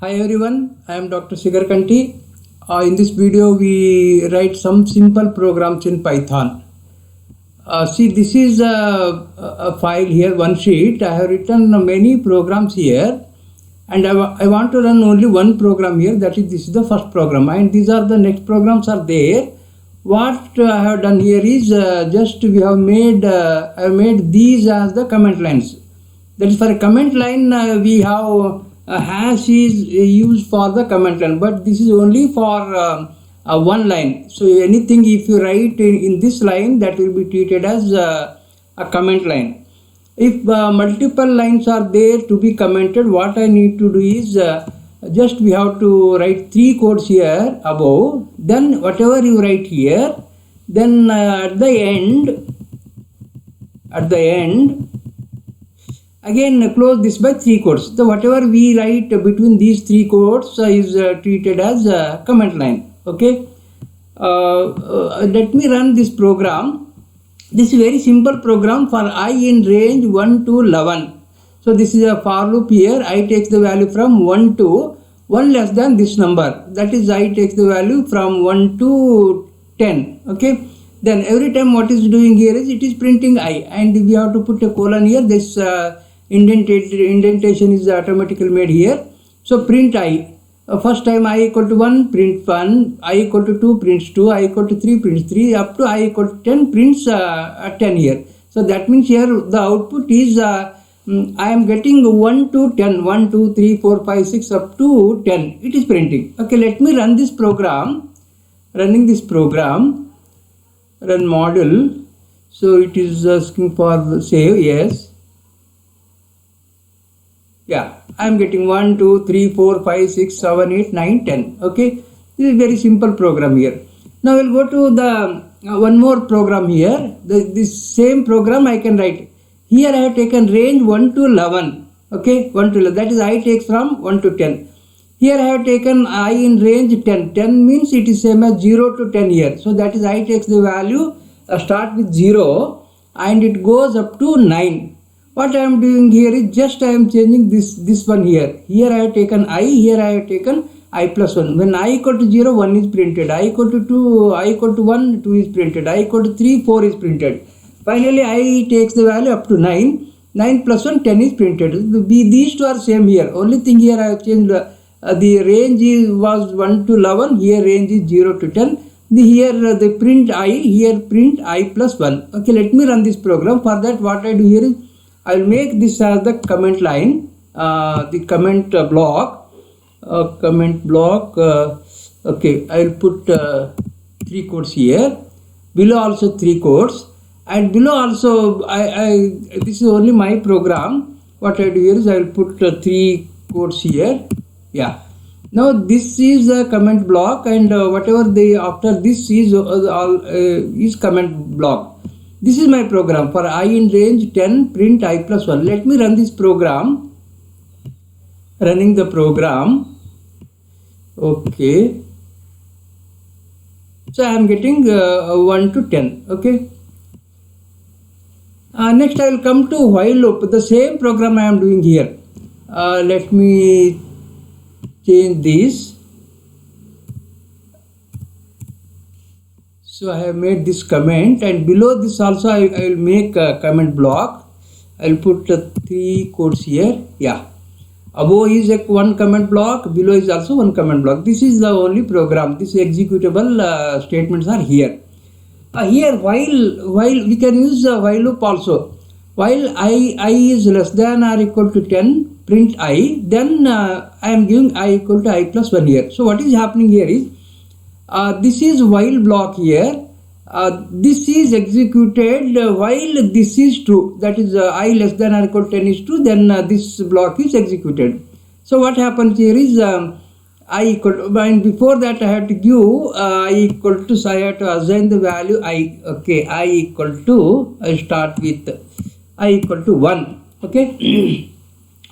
Hi everyone, I am Dr. Sigar Kanti. In this video, we write some simple programs in Python. See, this is a file here, one sheet. I have written many programs here, and I want to run only one program here. That is, this is the first program, and these are the next programs are there. What I have done here is just we have made I have made these as the comment lines. That is, for a comment line we have hash is used for the comment line, but this is only for one line. So anything if you write in this line, that will be treated as a comment line. If multiple lines are there to be commented, what I need to do is just we have to write 3 codes here above, then whatever you write here, then at the end again close this by 3 quotes. So whatever we write between these 3 quotes is treated as a comment line. Okay. Let me run this program. This is a very simple program for I in range 1 to 11. So this is a for loop here. I takes the value from 1 to 1 less than this number. That is, I takes the value from 1 to 10. Okay. Then every time what is doing here is it is printing I, and we have to put a colon here. This indentation is automatically made here. So print I. First time I equal to 1, print 1, I equal to 2, prints 2, I equal to 3, prints 3, up to I equal to 10, prints 10 here. So that means here the output is I am getting 1 to 10, 1, 2, 3, 4, 5, 6, up to 10. It is printing. Okay, let me run this program. Running this program, run module. So it is asking for save, yes. Yeah, I am getting 1, 2, 3, 4, 5, 6, 7, 8, 9, 10. Okay, this is very simple program here. Now we'll go to the one more program here. This same program I can write. Here I have taken range 1 to 11. Okay, 1 to 11. That is, I takes from 1 to 10. Here I have taken I in range 10. 10 means it is same as 0 to 10 here. So that is, I takes the value start with 0 and it goes up to 9. What I am doing here is just I am changing this one here. Here I have taken I, here I have taken I plus 1. When I equal to 0, 1 is printed. I equal to 2, I equal to 1, 2 is printed. I equal to 3, 4 is printed. Finally, I takes the value up to 9. 9 plus 1, 10 is printed. These two are same here. Only thing here I have changed the range was 1 to 11. Here range is 0 to 10. Here the print I, here print I plus 1. Okay, let me run this program. For that, what I do here is I will make this as the comment line, the comment block. Okay, I will put 3 quotes here. Below also 3 quotes, and below also this is only my program. What I do here is I will put 3 quotes here. Yeah. Now this is a comment block, and whatever after this is is comment block. This is my program for I in range 10, print I plus 1. Let me run this program. Running the program. Okay. So I am getting 1 to 10. Okay. Next I will come to while loop. The same program I am doing here. Let me change this. So I have made this comment, and below this also I will make a comment block. I will put 3 quotes here. Yeah. Above is one comment block, below is also one comment block. This is the only program. This executable statements are here. Here while we can use while loop also. While I is less than or equal to 10, print I, then I am giving I equal to I plus 1 here. So what is happening here is this is while block here. This is executed while this is true. That is, I less than or equal to 10 is true. Then this block is executed. So what happens here is I equal to, and before that I have to give I equal to, so I have to assign the value I. Okay, I equal to, I start with I equal to 1. Okay.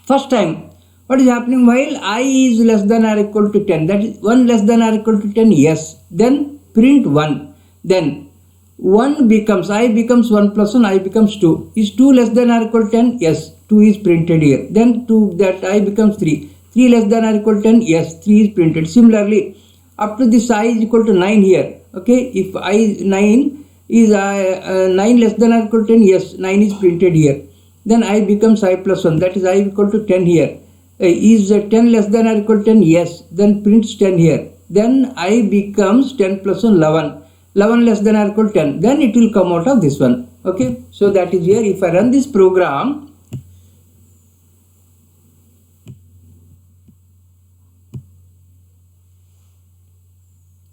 First time, what is happening? While I is less than or equal to 10, that is 1 less than or equal to 10, yes. Then print 1. Then 1 becomes, I becomes 1 plus 1, I becomes 2. Is 2 less than or equal to 10? Yes. 2 is printed here. Then 2, that I becomes 3. 3 less than or equal to 10, yes, 3 is printed. Similarly, up to this I is equal to 9 here. Okay, if I is 9 is 9 less than or equal to 10, yes, 9 is printed here. Then I becomes I plus 1, that is I equal to 10 here. Is 10 less than or equal to 10, yes, then prints 10 here. Then I becomes 10 plus 1, 11. 11 less than or equal to 10, then it will come out of this one. Okay, so that is here. If I run this program,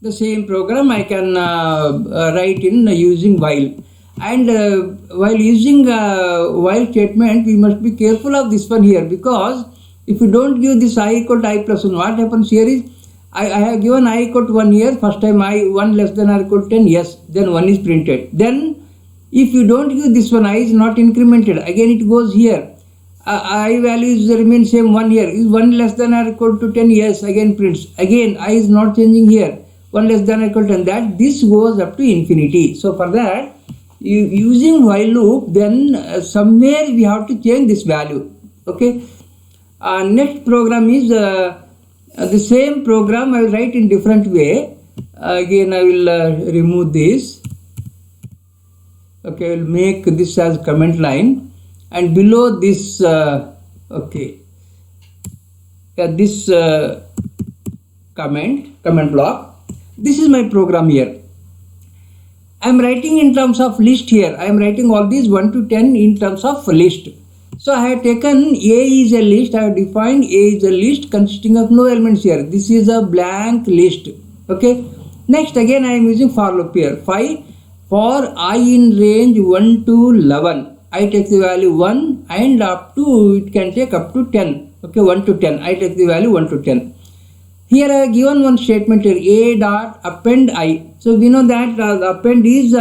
the same program I can write in using while. And while using while statement, we must be careful of this one here, because if you don't give this I equal to I plus 1, what happens here is I have given I equal to 1 here. First time I 1 less than or equal to 10, yes, then 1 is printed. Then if you don't give this one, I is not incremented, again it goes here. I values remain same 1 here. Is 1 less than or equal to 10, yes, again prints. Again I is not changing here. 1 less than or equal to 10, that this goes up to infinity. So for that, using while loop, then somewhere we have to change this value. Okay. Next program is the same program I will write in different way. Again I will remove this. Okay, I will make this as comment line, and below this this comment block. This is my program here. I am writing in terms of list here. I am writing all these 1 to 10 in terms of list. So I have taken A is a list. I have defined A is a list consisting of no elements here. This is a blank list. Okay. Next, again I am using for loop here. For I in range 1 to 11. I take the value 1 and up to, it can take up to 10. Okay, 1 to 10. I take the value 1 to 10. Here I have given one statement here, A dot append I. So we know that the append is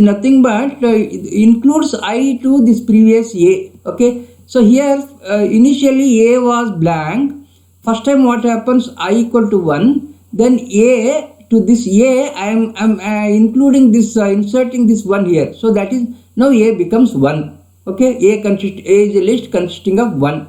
nothing but includes I to this previous A. Okay. So here initially A was blank. First time what happens, I equal to 1. Then A to this A, I am including this, inserting this 1 here. So that is, now A becomes 1. Okay. A is a list consisting of 1.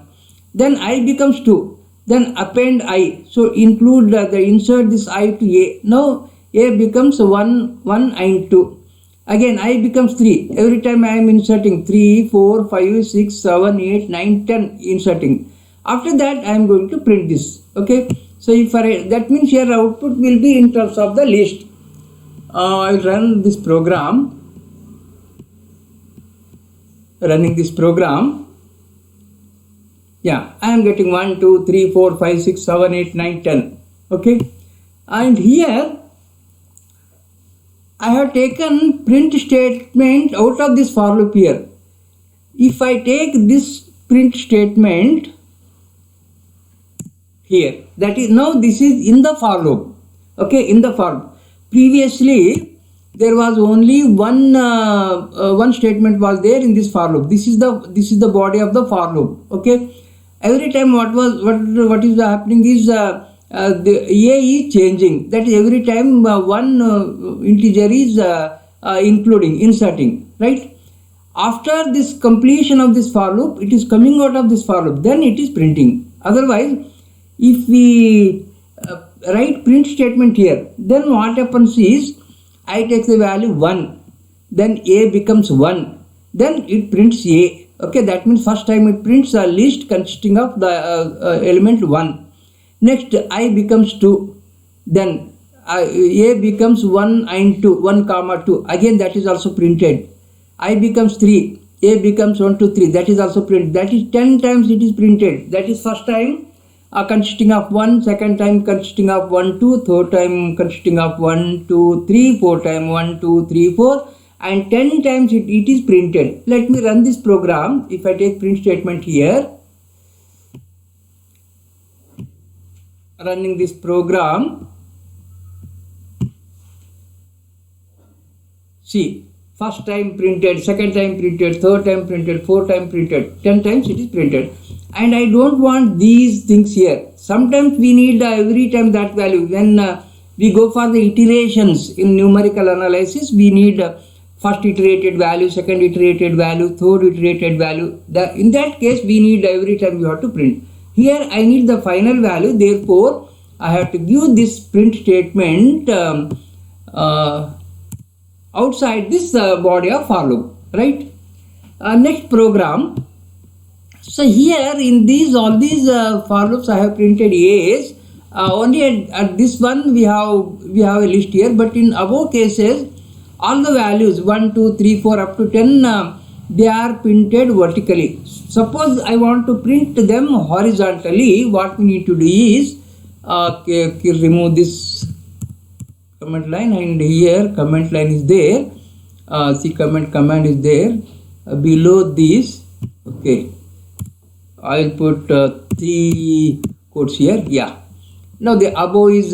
Then I becomes 2. Then append I. So include insert this I to A. Now A becomes 1 and 2. Again I becomes 3. Every time I am inserting 3, 4, 5, 6, 7, 8, 9, 10 inserting. After that I am going to print this. Okay. So if that means here output will be in terms of the list. I will run this program. Running this program. Yeah, I am getting 1, 2, 3, 4, 5, 6, 7, 8, 9, 10. Okay. And here I have taken print statement out of this for loop here. If I take this print statement here, that is, now this is in the for loop. Okay, in the for loop. Previously there was only one statement was there in this for loop. This is the body of the for loop. Okay. Every time what is happening is the A is changing. That is, every time one integer is inserting, right? After this completion of this for loop, it is coming out of this for loop. Then it is printing. Otherwise, if we write print statement here, then what happens is I take the value 1. Then A becomes 1. Then it prints A. Okay, that means first time it prints a list consisting of the element 1. Next, I becomes 2. Then A becomes 1 and 2, 1 comma 2. Again that is also printed. I becomes 3. A becomes 1, 2, 3. That is also printed. That is 10 times it is printed. That is first time consisting of 1, second time consisting of 1, 2, third time consisting of 1, 2, 3, fourth time 1, 2, 3, 4. And 10 times it is printed. Let me run this program. If I take print statement here, running this program, see, first time printed, second time printed, third time printed, fourth time printed, 10 times it is printed. And I don't want these things here. Sometimes we need every time that value. When we go for the iterations in numerical analysis, we need first iterated value, second iterated value, third iterated value. In that case, we need every time you have to print. Here I need the final value, therefore I have to give this print statement outside this body of for loop, right? Next program. So here in these all these for loops I have printed A's. Only at this one we have a list here, but in above cases all the values 1, 2, 3, 4 up to 10 they are printed vertically. Suppose I want to print them horizontally, what we need to do is remove this comment line, and here comment line is there, see command is there below this. Okay, I will put 3 quotes here. Yeah, now the above is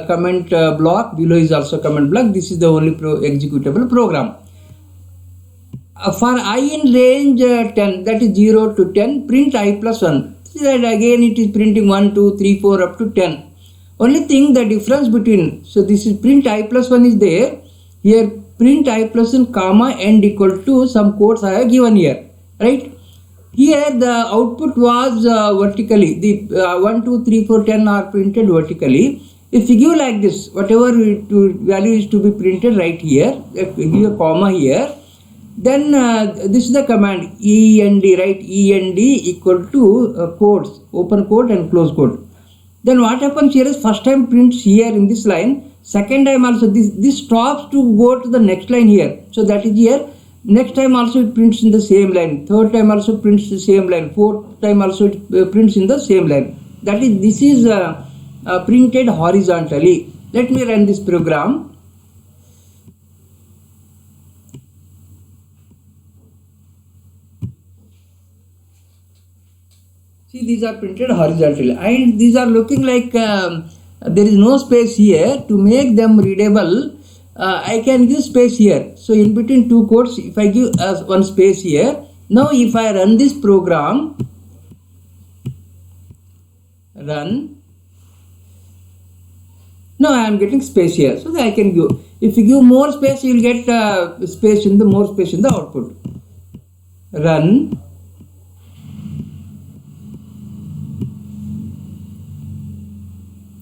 comment block, below is also comment block. This is the only executable program. For I in range 10, that is 0 to 10, print I plus 1. See that again it is printing 1, 2, 3, 4 up to 10. Only thing the difference between, so this is print I plus 1 is there. Here print I plus 1 comma end equal to some quotes I have given here, right? Here the output was vertically, the 1, 2, 3, 4, 10 are printed vertically. If you give like this, whatever value is to be printed right here, give a comma here, then this is the command END, right? END equal to quotes, open quote and close quote. Then what happens here is first time prints here in this line, second time also this stops to go to the next line here. So that is here. Next time also it prints in the same line, third time also prints the same line, fourth time also it prints in the same line. That is, this is printed horizontally. Let me run this program. See, these are printed horizontally and these are looking like there is no space here. To make them readable, I can give space here. So in between 2 quotes, if I give one space here, now if I run this program, now I am getting space here, so that I can give. If you give more space, you will get more space in the output. Run.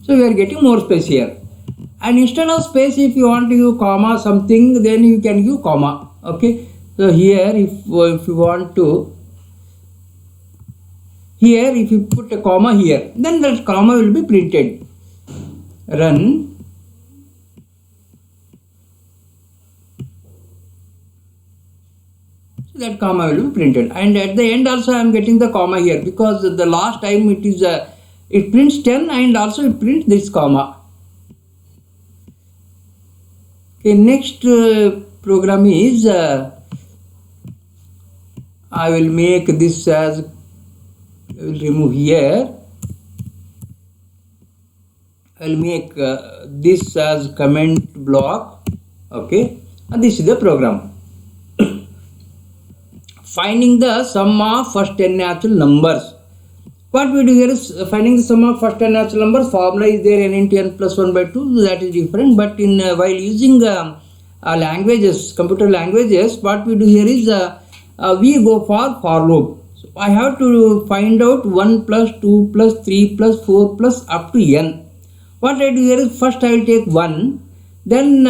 So we are getting more space here. And instead of space, if you want to use comma something, then you can use comma. Okay. So here, if you want to, here if you put a comma here, then that comma will be printed. Run. So that comma will be printed. And at the end also I am getting the comma here, because the last time it is it prints 10 and also it prints this comma. Okay, next program is I will make this as, I will remove here, I will make this as comment block. Okay, and this is the program. Finding the sum of first 10 natural numbers. What we do here is finding the sum of first 10 natural numbers. Formula is there, n into n plus 1 by 2, that is different. But in while using languages, computer languages, what we do here is we go for loop. So I have to find out 1 plus 2 plus 3 plus 4 plus up to n. What I do here is first I will take 1, then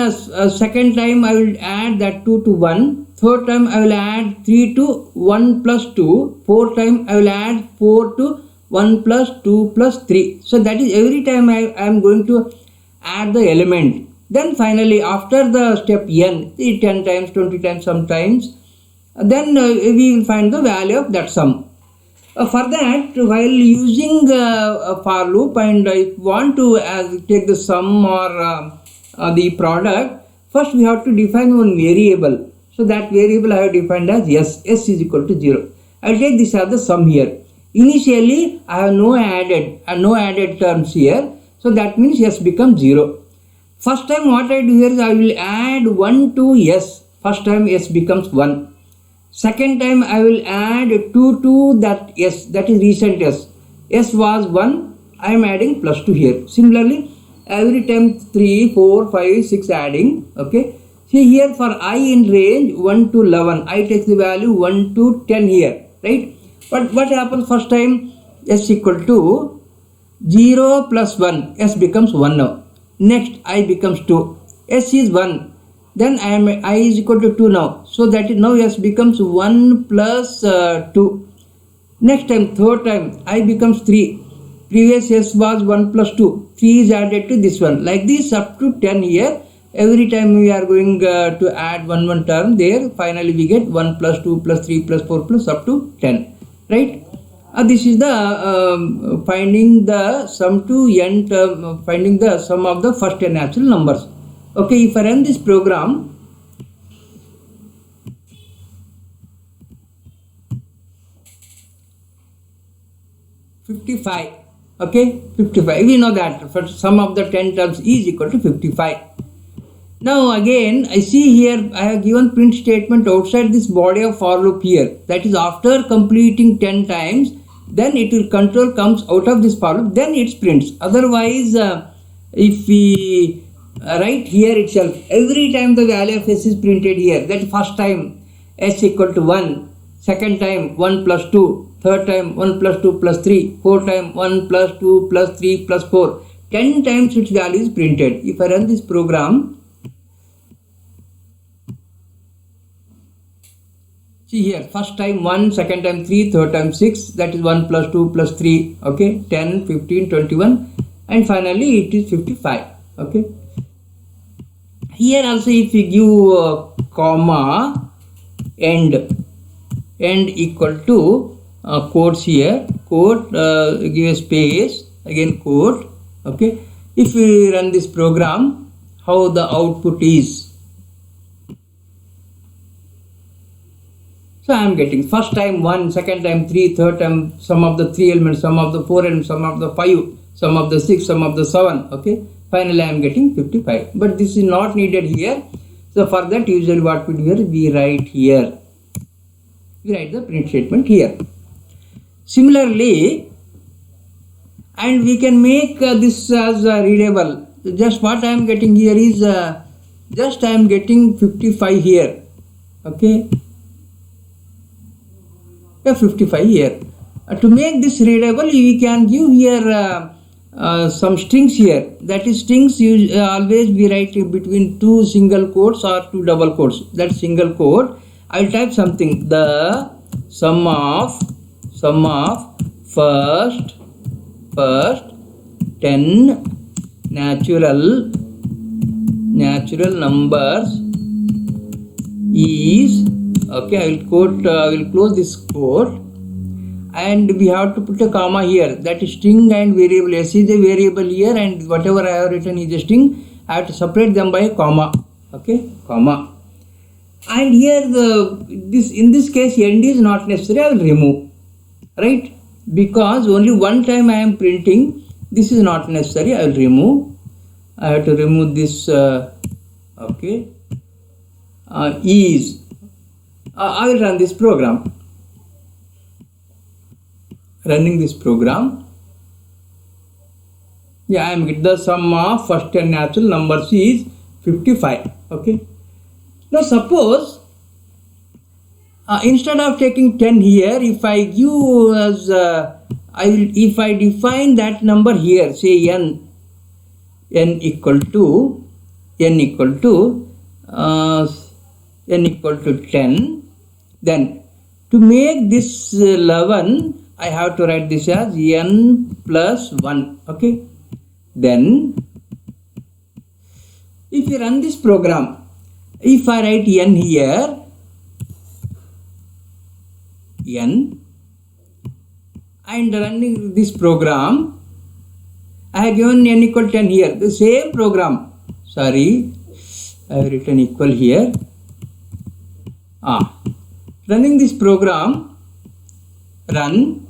second time I will add that 2 to 1, third time I will add 3 to 1 plus 2, fourth time I will add 4 to 1 plus 2 plus 3. So that is every time I am going to add the element. Then finally after the step n, 10 times, 20 times sometimes, then we will find the value of that sum. For that, while using a for loop, and if you want to take the sum or the product, first we have to define one variable. So that variable I have defined as s is equal to 0. I will take this as the sum here. Initially I have no added terms here, so that means s becomes 0. First time what I do here is I will add 1 to s. First time s becomes 1. Second time I will add 2 to that s, that is recent s. S was 1, I am adding plus 2 here. Similarly, every time 3, 4, 5, 6 adding. Okay. See here for I in range 1 to 11, I take the value 1 to 10 here, right? But what happens first time s equal to 0 plus 1, s becomes 1 now. Next I becomes 2, s is 1, then I is equal to 2 now, so that is now s becomes 1 plus 2. Next time, third time, I becomes 3, previous s was 1 plus 2, 3 is added to this one, like this up to 10 here. Every time we are going to add one term there, finally we get 1 plus 2 plus 3 plus 4 plus up to 10, right? This is the finding the sum to n term, finding the sum of the first n natural numbers. Okay, if I run this program, (55), okay, 55, we know that for sum of the 10 terms is equal to 55. Now again, I see here I have given print statement outside this body of for loop here. That is, after completing 10 times, then it will control comes out of this for loop, then it prints. Otherwise, if we write here itself, every time the value of s is printed here, that first time s equal to 1, second time 1 plus 2, third time 1 plus 2 plus 3, fourth time 1 plus 2 plus 3 plus 4, 10 times its value is printed. If I run this program, see here, first time 1, second time 3, third time 6, that is 1 plus 2 plus 3, okay, 10, 15, 21, and finally it is 55, okay. Here also if we give comma, end equal to quotes here, quote, give a space, again quote, okay. If we run this program, how the output is? So I am getting first time 1, second time 3, third time sum of the 3 elements, sum of the 4 elements, sum of the 5, sum of the 6, sum of the 7, okay. Finally I am getting 55, but this is not needed here. So for that, usually what we do here, we write here, we write the print statement here. Similarly, and we can make this as readable. Just what I am getting here is just I am getting 55 here, okay. 55 here. To make this readable, we can give here some strings here. That is, strings always we write between 2 single quotes or 2 double quotes. That single quote, I will type something. The sum of first 10 natural numbers is, okay, I will quote, I will close this quote, and we have to put a comma here. That is string and variable. S is a variable here, and whatever I have written is a string. I have to separate them by a comma, okay, comma. And here in this case end is not necessary, I will remove, right, because only one time I am printing. This is not necessary, I will remove. I have to remove this, okay, is. I will run this program. Running this program. Yeah, I am getting the sum of first 10 natural numbers is 55. Okay. Now suppose instead of taking 10 here, if I give as if I define that number here, say n equal to 10, then to make this 11, I have to write this as n plus 1. Okay. Then if you run this program, if I write n here, n, and running this program, I have given n equal 10 here. The same program, sorry, I have written equal here. Running this program, run.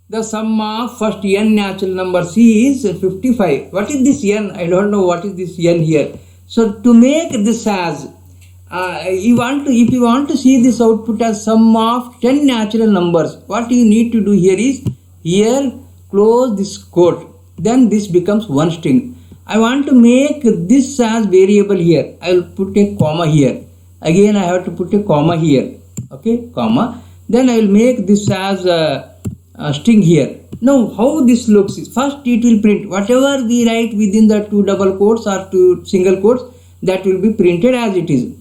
The sum of first n natural numbers is 55. What is this n? I don't know what is this n here. So to make this as, if you want to see this output as sum of 10 natural numbers, what you need to do here is, here close this quote, then this becomes one string. I want to make this as variable here. I will put a comma here. Again I have to put a comma here. okay, comma. Then I will make this as a string here. Now how this looks is, first it will print whatever we write within the two double quotes or two single quotes, that will be printed as it is.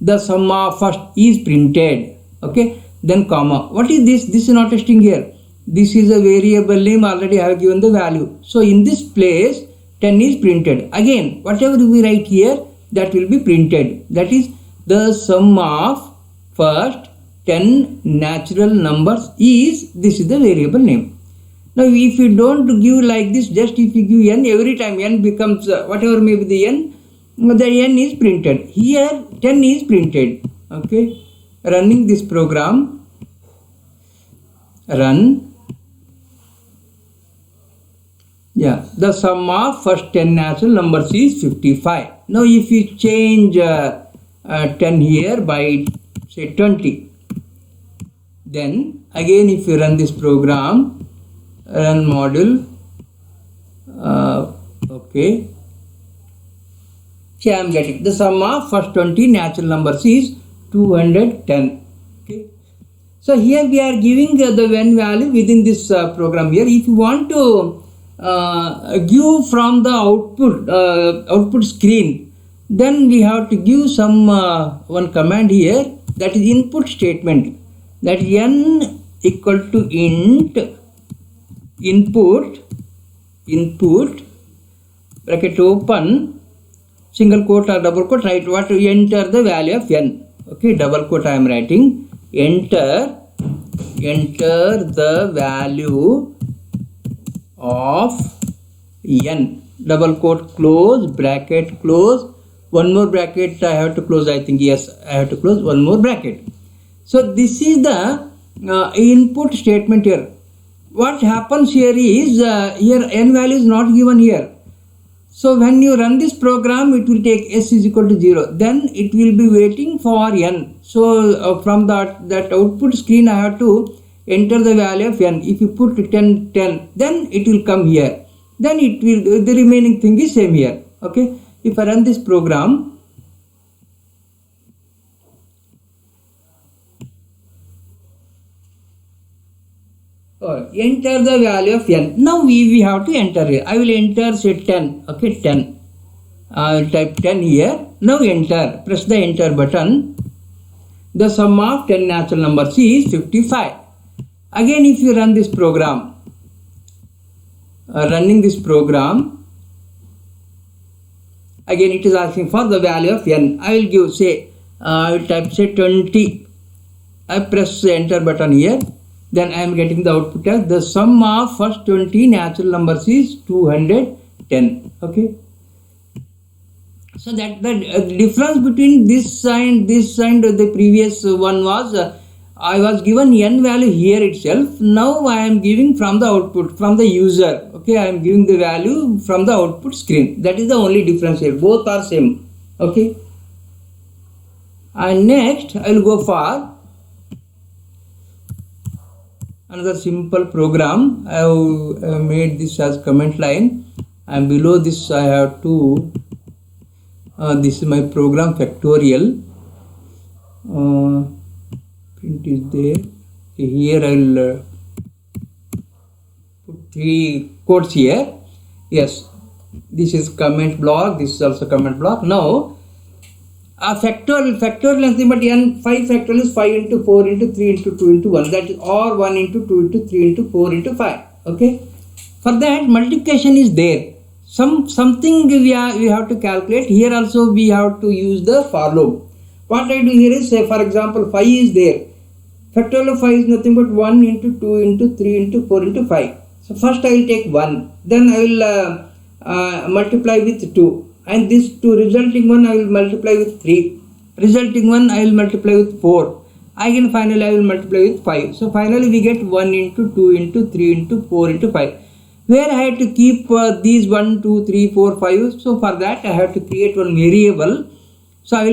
The sum of first is printed, okay, then comma. What is this? This is not a string here. This is a variable name, already I have given the value. So in this place 10 is printed. Again whatever we write here, that will be printed. That is the sum of first 10 natural numbers is, this is the variable name. Now if you don't give like this, just if you give n, every time n becomes whatever may be the n is printed. Here 10 is printed, okay. Running this program, run. Yeah, the sum of first 10 natural numbers is 55. Now if you change 10 here by say 20, then again if you run this program, run module, okay, see I am getting the sum of first 20 natural numbers is 210, okay. So here we are giving the n value within this program here. If you want to give from the output screen, then we have to give some one command here, that is input statement, that is n equal to int input bracket open single quote or double quote, write what to enter the value of n, okay, double quote I am writing, enter the value of n, double quote close, bracket close, one more bracket I have to close, I think, yes, I have to close one more bracket. So this is the input statement here. What happens here is, here n value is not given here. So when you run this program, it will take s is equal to 0. Then it will be waiting for n. So from that output screen, I have to enter the value of n. If you put 10, then it will come here. Then it will, the remaining thing is same here. Okay. If I run this program, enter the value of n. Now we have to enter here. I will enter say 10. Okay, 10. I will type 10 here. Now enter. Press the enter button. The sum of 10 natural numbers is 55. Again, if you run this program, running this program, again it is asking for the value of n. I will give say, I will type say 20. I press the enter button here. Then I am getting the output as the sum of first 20 natural numbers is 210. Okay. So that the difference between this and the previous one was, I was given n value here itself. Now I am giving from the output, from the user. Okay, I am giving the value from the output screen. That is the only difference here. Both are same. Okay. And next I will go for another simple program. I have made this as comment line, and below this I have to, this is my program factorial. Print is there. Here I will put 3 quotes here. Yes, this is comment block, this is also comment block. Now factorial nothing but n, 5 factorial is 5 into 4 into 3 into 2 into 1, that is or 1 into 2 into 3 into 4 into 5. Okay, for that multiplication is there. Something we have to calculate. Here also we have to use the for loop. What I do here is, say for example 5 is there. Factorial of 5 is nothing but 1 into 2 into 3 into 4 into 5. So first I will take 1, then I will multiply with 2. And this 2 resulting one I will multiply with 3, resulting one I will multiply with 4, again finally I will multiply with 5. So finally we get 1 into 2 into 3 into 4 into 5, where I have to keep these 1, 2, 3, 4, 5. So for that I have to create one variable. So I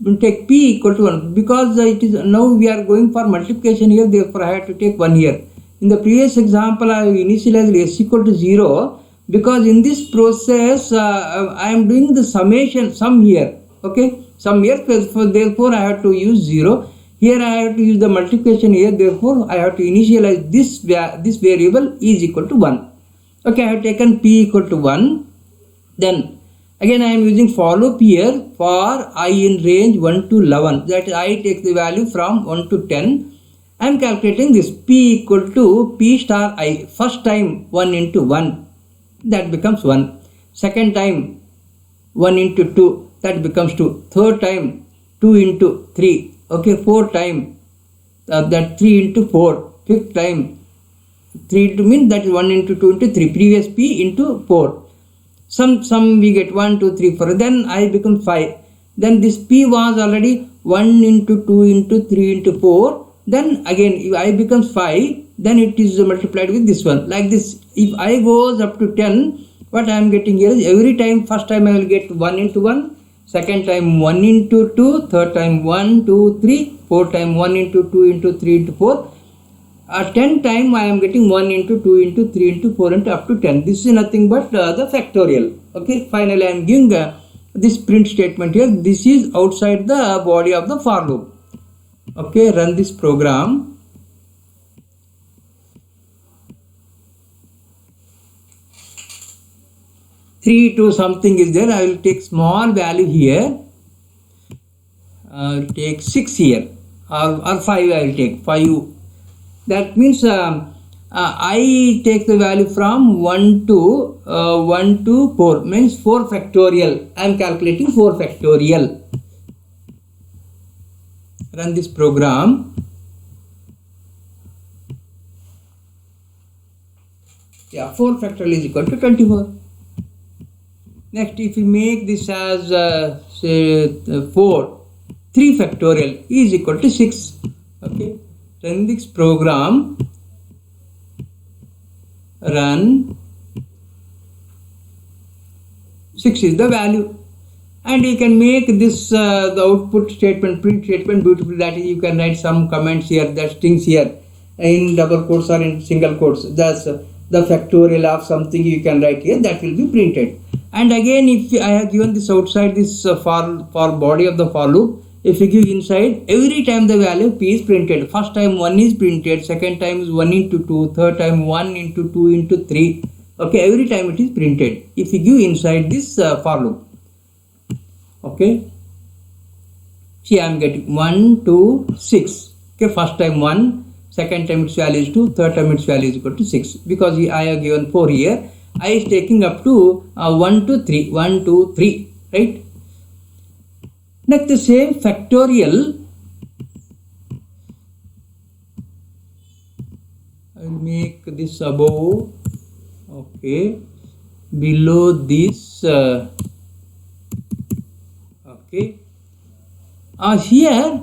will take p equal to 1, because it is now we are going for multiplication here, therefore I have to take 1 here. In the previous example I initialized s equal to 0, because in this process I am doing the sum here. Okay, sum here, therefore I have to use 0. Here I have to use the multiplication here, therefore I have to initialize this variable is equal to 1. Okay, I have taken p equal to 1. Then again I am using for loop here for I in range 1 to 11. That is, I take the value from 1 to 10. I am calculating this p equal to p star I. First time 1 into 1, that becomes 1. Second time 1 into 2, that becomes 2. Third time 2 into 3. Okay, fourth time that 3 into 4. Fifth time 3 into mean that is 1 into 2 into 3. Previous p into 4. Some we get 1, 2, 3, 4. Then I become 5. Then this p was already 1 into 2 into 3 into 4. Then again if I becomes 5, then it is multiplied with this one. Like this, if I goes up to 10, what I am getting here is every time, first time I will get 1 into 1, second time 1 into 2, third time 1, 2, 3, fourth time 1 into 2 into 3 into 4. 10 time I am getting 1 into 2 into 3 into 4 into up to 10. This is nothing but the factorial. Okay, finally I am giving this print statement here. This is outside the body of the for loop. Okay, run this program. Three to something is there. I will take small value here. I will take 6 here, or 5 I will take 5. That means I take the value from 1 to 4, means 4 factorial. I am calculating 4 factorial. Run this program. Yeah, 4 factorial is equal to 24. Next, if we make this as say 4, 3 factorial is equal to 6. Okay, run this program. Run. 6 is the value. And you can make this the output statement, print statement beautiful. That is, you can write some comments here, that strings here in double quotes or in single quotes. That's the factorial of something you can write here, that will be printed. And again, if I have given this outside this for body of the for loop, if you give inside, every time the value p is printed. First time 1 is printed, second time is 1 into 2, third time 1 into 2 into 3. Okay, every time it is printed if you give inside this for loop. Okay, see I am getting 1, 2, 6. Okay, first time 1, second time its value is 2, third time its value is equal to 6. Because I have given 4 here, I is taking up to 1 to 3, 1, 2, 3, right? Next, the same factorial, I will make this above, okay, below this, okay. Here,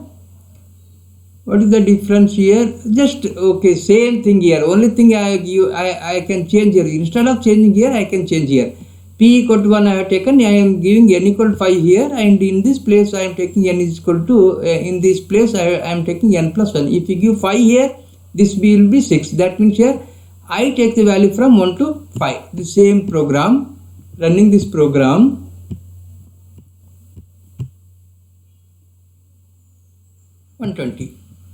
what is the difference here? Just okay, same thing here. Only thing I can change here. Instead of changing here, I can change here. P equal to 1 I have taken. I am giving n equal to 5 here, and in this place I am taking n is equal to in this place I am taking n plus 1. If you give 5 here, this will be 6. That means here I take the value from 1 to 5. The same program, running this program.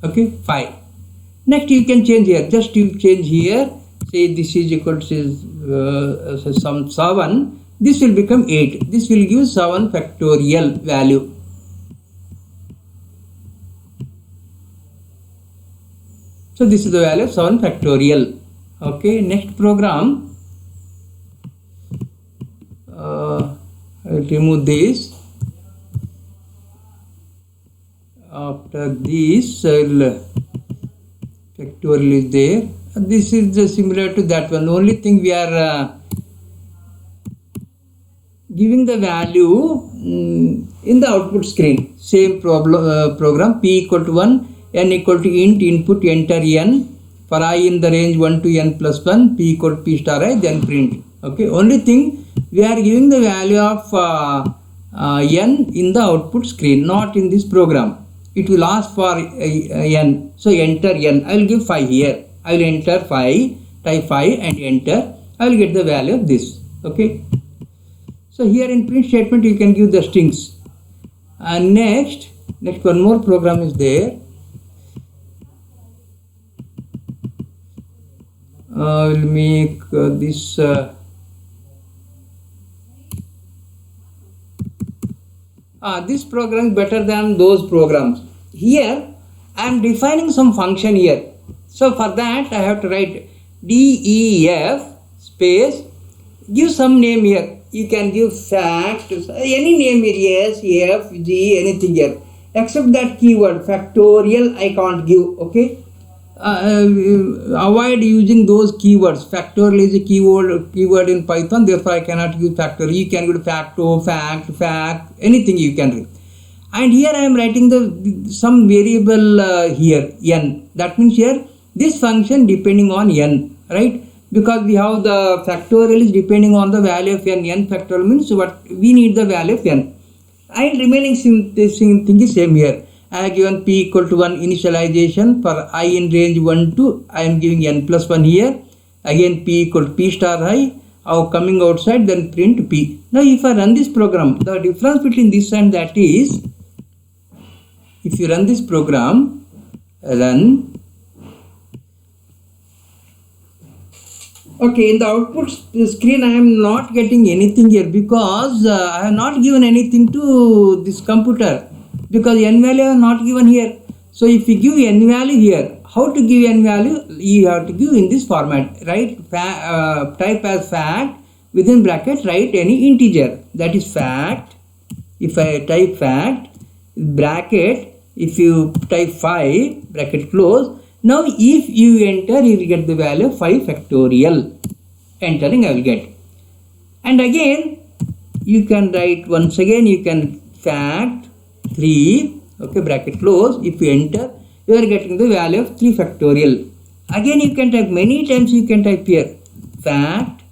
Okay, 5. Next you can change here. Just you change here. Say this is equal to some 7. This will become 8. This will give 7 factorial value. So this is the value of 7 factorial. Okay, next program. I will remove this. After this, factorial is there. This is similar to that one. The only thing we are giving the value in the output screen. Same program. P equal to 1, n equal to int, input, enter n. For I in the range 1 to n plus 1, p equal to p star I, then print. Okay. Only thing we are giving the value of n in the output screen, not in this program. It will ask for n. So enter n. I will give 5 here. I will enter 5, type 5 and enter. I will get the value of this. Okay. So here in print statement you can give the strings. And next one more program is there. We'll make this this program is better than those programs. Here I am defining some function here. So for that I have to write def space, give some name here. You can give fact, any name here, yes, f, g, anything here, except that keyword factorial I can't give. Okay, avoid using those keywords. Factorial is a keyword in Python, therefore I cannot use factorial. You can go to facto, fact, anything you can read. And here I am writing the some variable here n. That means here this function depending on n, right? Because we have the factorial is depending on the value of n. N factorial means what we need the value of n. And remaining thing is same here. I have given p equal to 1 initialization for I in range 1 to I am giving n plus 1 here. Again p equal to p star I. Coming outside, then print p. Now if I run this program, the difference between this and that is, if you run this program, run. Okay, in the output screen I am not getting anything here because I have not given anything to this computer, because n value are not given here. So if you give n value here, how to give n value? You have to give in this format, right? Type as fact, within bracket write any integer, that is fact. If I type fact, bracket, if you type 5, bracket close. Now if you enter, you will get the value of 5 factorial. Entering I will get. And again you can write once again, you can fact 3, okay, bracket close. If you enter, you are getting the value of 3 factorial. Again you can type many times, you can type here fact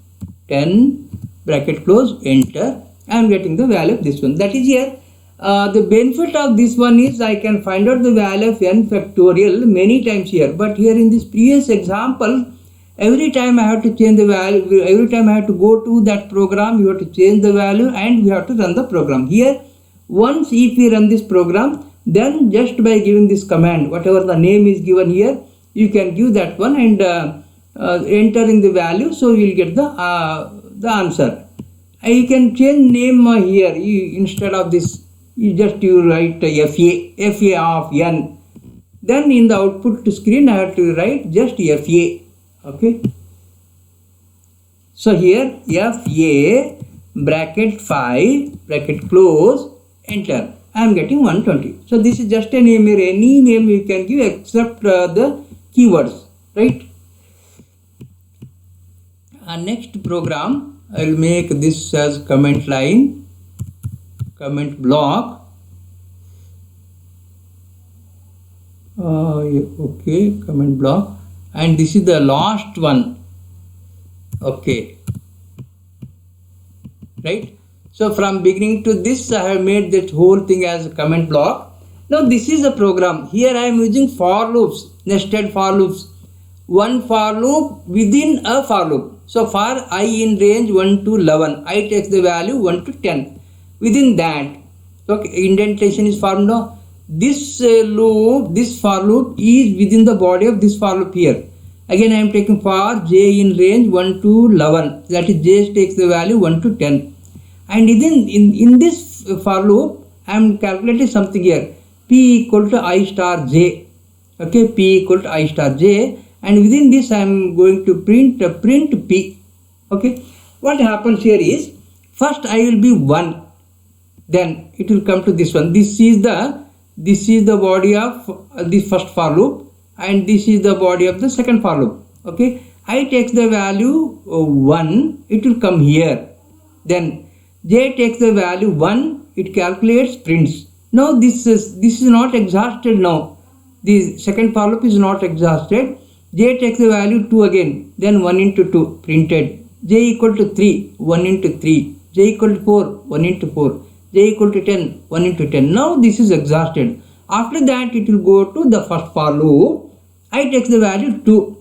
10, bracket close, enter. I am getting the value of this one. That is here. The benefit of this one is I can find out the value of n factorial many times here. But here in this previous example, every time I have to change the value, every time I have to go to that program, you have to change the value and we have to run the program. Here, once if we run this program, then just by giving this command, whatever the name is given here, you can give that one and entering the value, so you will get the answer. And you can change name here. Instead of this, you write fa of n. Then in the output screen I have to write just fa. Okay. So here fa bracket 5 bracket close, enter. I am getting 120. So this is just a name here. Any name you can give except the keywords, right? Next program, I will make this as comment line, comment block. Okay, comment block, and this is the last one. Okay, right? So from beginning to this, I have made that whole thing as a comment block. Now this is a program. Here I am using for loops, nested for loops. One for loop within a for loop. So for I in range 1 to 11, I takes the value 1 to 10. Within that, okay, indentation is formed now. This loop, this for loop is within the body of this for loop here. Again I am taking for j in range 1 to 11. That is j takes the value 1 to 10. And in this for loop, I am calculating something here. P equal to I star j. Okay, P equal to I star j. And within this I am going to print P. Okay, what happens here is, first I will be 1, then it will come to this one. This is the body of the first for loop, and this is the body of the second for loop. Okay, I takes the value 1, it will come here. Then j takes the value 1, it calculates, prints. Now this is not exhausted now. The second for loop is not exhausted. J takes the value 2 again, then 1 into 2, printed. J equal to 3, 1 into 3. J equal to 4, 1 into 4. J equal to 10, 1 into 10. Now this is exhausted. After that it will go to the first for loop. I takes the value 2.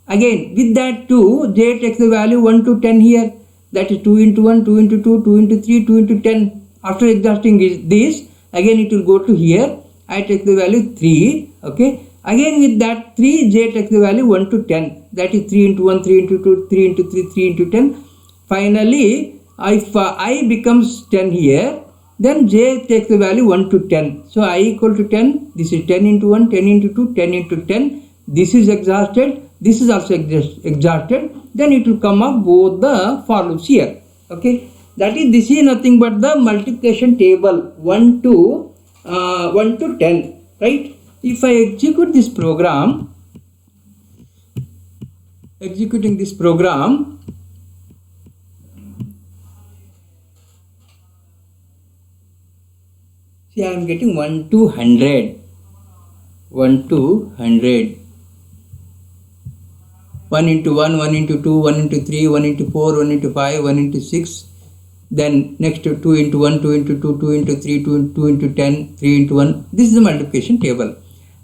Again with that 2, j takes the value 1 to 10 here. That is 2 into 1, 2 into 2, 2 into 3, 2 into 10. After exhausting this, again it will go to here. I take the value 3. Okay. Again with that 3, j takes the value 1 to 10. That is 3 into 1, 3 into 2, 3 into 3, 3 into 10. Finally, if I becomes 10 here, then j takes the value 1 to 10. So I equal to 10. This is 10 into 1, 10 into 2, 10 into 10. This is exhausted. This is also exhausted. Then it will come up both the for loops here. Okay. That is, this is nothing but the multiplication table 1 to 10. Right. If I execute this program, executing this program, see, I am getting 1 to 100. 1 to 100. 1 into 1, 1 into 2, 1 into 3, 1 into 4, 1 into 5, 1 into 6. Then next 2 into 1, 2 into 2, 2 into 3, 2 into 10, 3 into 1. This is the multiplication table.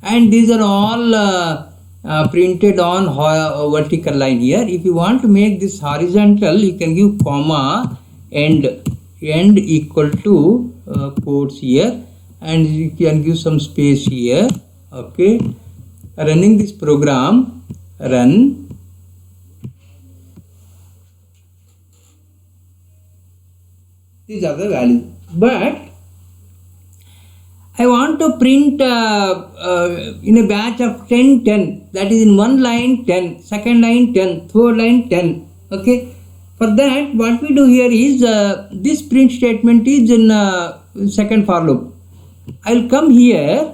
And these are all printed on vertical line here. If you want to make this horizontal, you can give comma end equal to quotes here, and you can give some space here. Okay, running this program, run. These are the values, but I want to print in a batch of 10, 10. That is in one line 10, second line 10, third line 10. Okay. For that, what we do here is this print statement is in second for loop. I will come here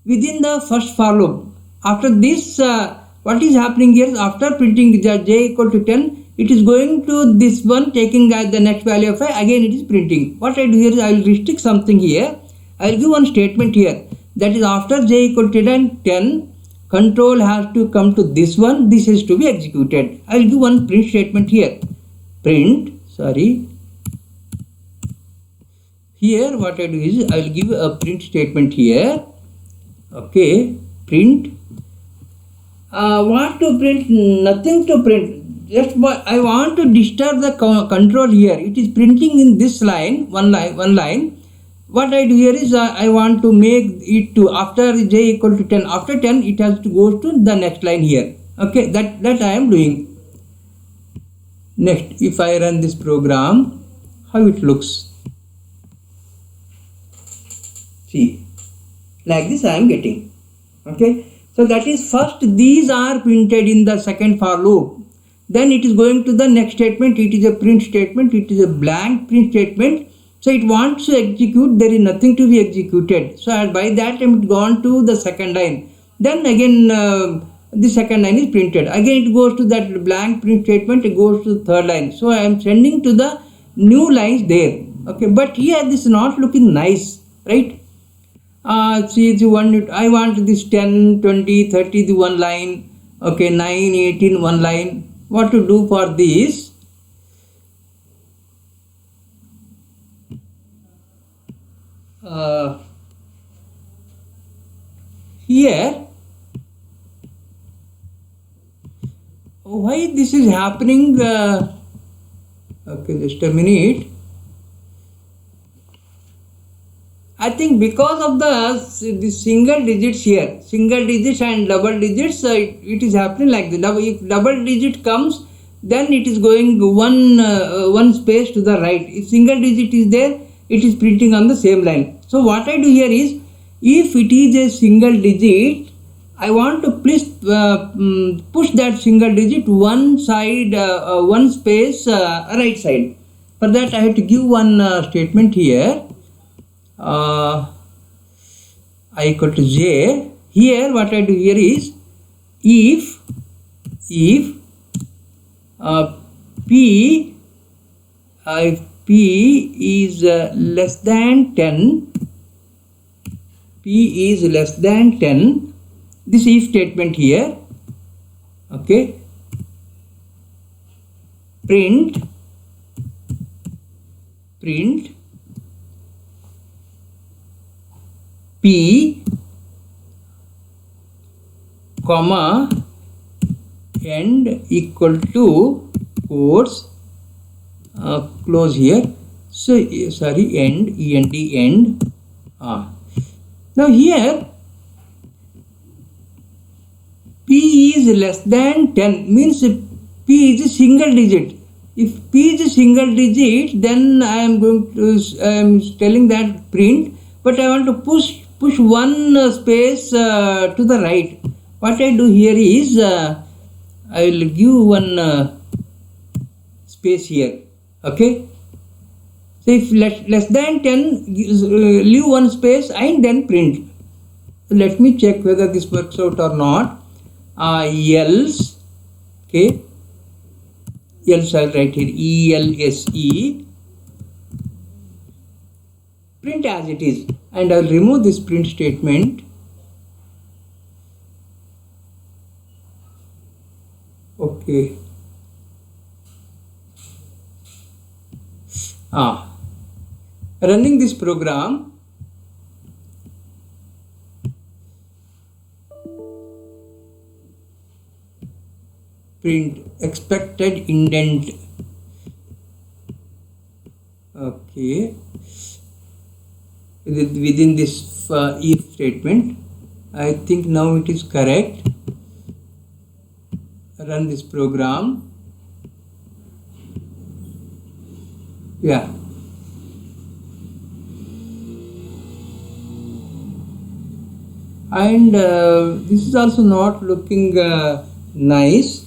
within the first for loop. After this, what is happening here is after printing j equal to 10, it is going to this one, taking the next value of 5. Again, it is printing. What I do here is I will restrict something here. I will give one statement here. That is, after j equal to 10, control has to come to this one. This is to be executed. I will give one print statement here. Print, sorry. Here what I do is I will give a print statement here. Okay, print. What to print? Nothing to print. Just I want to disturb the control here. It is printing in this line, one line. What I do here is I want to make it to after j equal to 10. After 10, it has to go to the next line here. Okay, that I am doing. Next, if I run this program, how it looks. See, like this I am getting. Okay, so that is first these are printed in the second for loop. Then it is going to the next statement. It is a print statement. It is a blank print statement. So it wants to execute. There is nothing to be executed. So by that time it gone to the second line. Then again the second line is printed. Again it goes to that blank print statement. It goes to the third line. So I am sending to the new lines there. Okay, but here this is not looking nice, right? See the one. I want this 10, 20, 30 the one line. Okay, 9, 18 one line. What to do for this? Here, why this is happening? Okay, just a minute. I think because of the single digits here, single digits and double digits, it is happening like this. If double digit comes, then it is going one space to the right. If single digit is there, it is printing on the same line. So what I do here is, if it is a single digit, I want to push that single digit one side, one space right side. For that I have to give one statement here. I equal to j. Here what I do here is, if p is less than 10, p is less than 10, this if statement here. Okay, print p comma end equal to quotes close here. So sorry, end, end. Now here P is less than 10 means P is a single digit. If P is a single digit, then I am telling that print, but I want to push one space to the right. What I do here is I will give one space here. Okay. So if less than 10, leave one space and then print. Let me check whether this works out or not. Else, okay, else I'll write here ELSE, print as it is, and I'll remove this print statement. Okay. Running this program, print expected indent. Okay, within this if statement, I think now it is correct. Run this program. Yeah. And this is also not looking nice.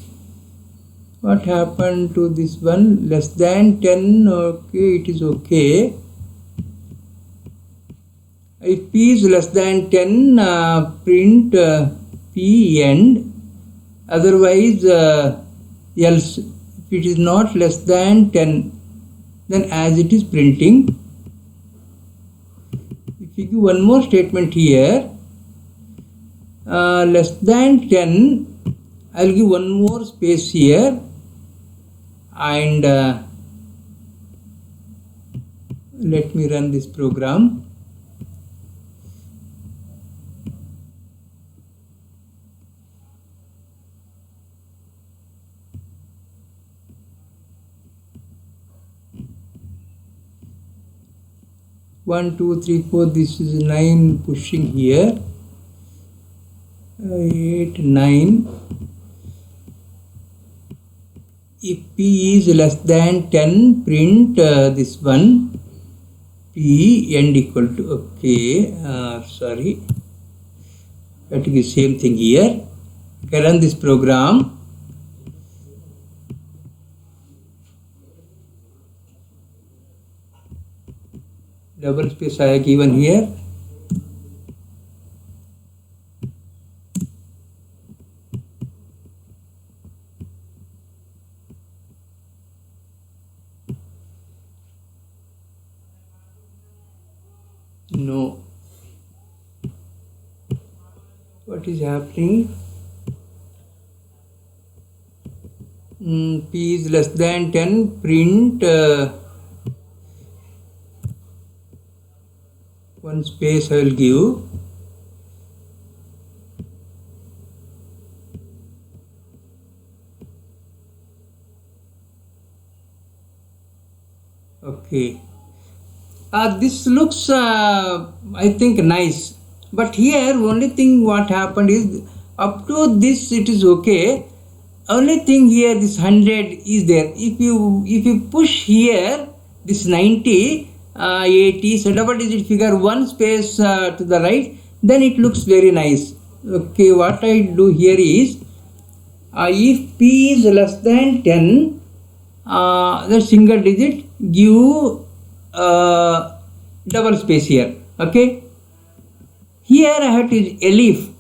What happened to this one? Less than 10. Okay, it is okay. If P is less than 10, print P end. Otherwise, else. If it is not less than 10, then as it is printing. If you give one more statement here, less than 10, I will give one more space here, and let me run this program. One, two, three, four. This is 9 pushing here. 8, 9. If P is less than 10, print this one. P end equal to, okay, sorry. That is the same thing here. Okay, run this program. Double space I have given here. No. What is happening? P is less than 10, print one space I will give. Okay. This looks, I think, nice. But here, only thing what happened is, up to this it is okay. Only thing here, this 100 is there. If you push here, this 90, 80, so double digit figure, one space to the right, then it looks very nice. Okay, what I do here is, if P is less than 10, the single digit, give double space here. Okay, here I have to use elif.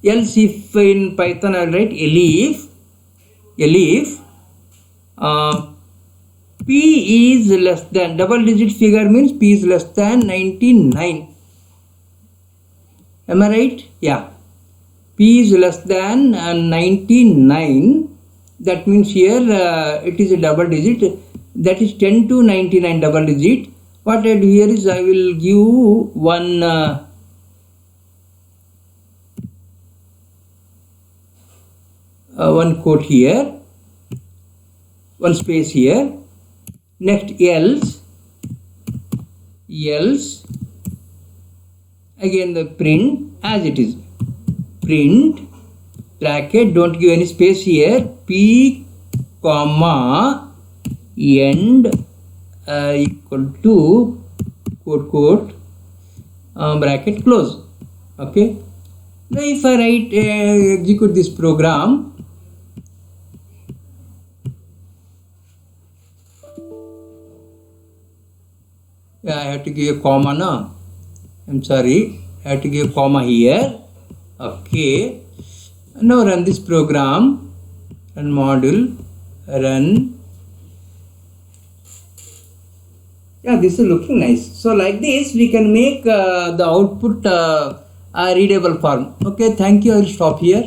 Else if in Python I will write elif. P is less than, double digit figure means P is less than 99. Am I right? Yeah. P is less than 99. That means here it is a double digit. That is 10 to 99 double digit. What I do here is I will give one quote here, one space here. Next, else, again the print as it is, print bracket, don't give any space here, p comma end equal to quote bracket close. Okay, now if I write execute this program, I have to give a comma now. I'm sorry, I have to give a comma here. Okay, now run this program, run module, run. Yeah, this is looking nice. So like this we can make the output a readable form. Okay, thank you. I will stop here.